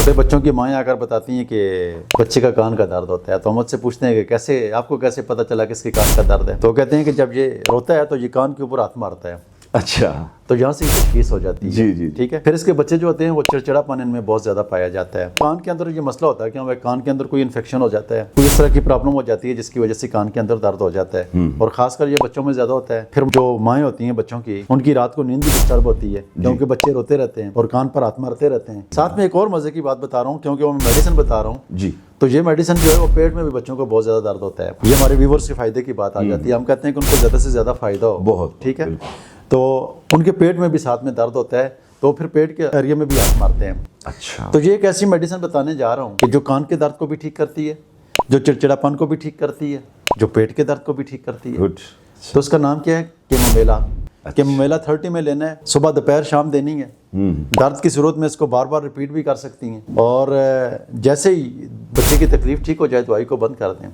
छोटे बच्चों की माएँ आकर बताती हैं कि बच्चे का कान का दर्द होता है, तो हम मुझसे पूछते हैं कि कैसे, आपको कैसे पता चला कि इसके कान का दर्द है? तो कहते हैं कि जब ये रोता है तो ये कान के ऊपर हाथ मारता है। अच्छा, तो यहाँ से तशखीस हो जाती है। जी जी, ठीक है। फिर इसके बच्चे जो होते हैं वो चिड़चिड़ापन इनमें बहुत ज़्यादा पाया जाता है। कान के अंदर ये मसला होता है कि हमारे कान के अंदर कोई इन्फेक्शन हो जाता है, कोई इस तरह की प्रॉब्लम हो जाती है जिसकी वजह से कान के अंदर दर्द हो जाता है, और खासकर ये बच्चों में ज़्यादा होता है। फिर जो माएँ होती हैं बच्चों की, उनकी रात को नींद भी डिस्टर्ब होती है क्योंकि बच्चे रोते रहते हैं और कान पर हाथ मारते रहते हैं। साथ में एक और मजे की बात बता रहा हूँ, क्योंकि मैं मेडिसिन बता रहा हूँ जी। तो ये मेडिसिन जो है वो पेट में भी बच्चों को बहुत ज़्यादा दर्द होता है। ये हमारे व्यूवर्स के फायदे की बात आ जाती है। हम कहते हैं कि उनको ज़्यादा से ज़्यादा फायदा हो। बहुत, ठीक है। तो उनके पेट में भी साथ में दर्द होता है, तो फिर पेट के एरिया में भी हाथ मारते हैं। अच्छा, तो ये एक ऐसी मेडिसिन बताने जा रहा हूँ कि जो कान के दर्द को भी ठीक करती है, जो चिड़चिड़ापन को भी ठीक करती है, जो पेट के दर्द को भी ठीक करती है। गुड। तो उसका नाम क्या है? कैमोमेला। कैमोमेला 30 में लेना है, सुबह दोपहर शाम देनी है। दर्द की सूरत में इसको बार बार रिपीट भी कर सकती हैं, और जैसे ही बच्चे की तकलीफ ठीक हो जाए दवाई को बंद कर दें।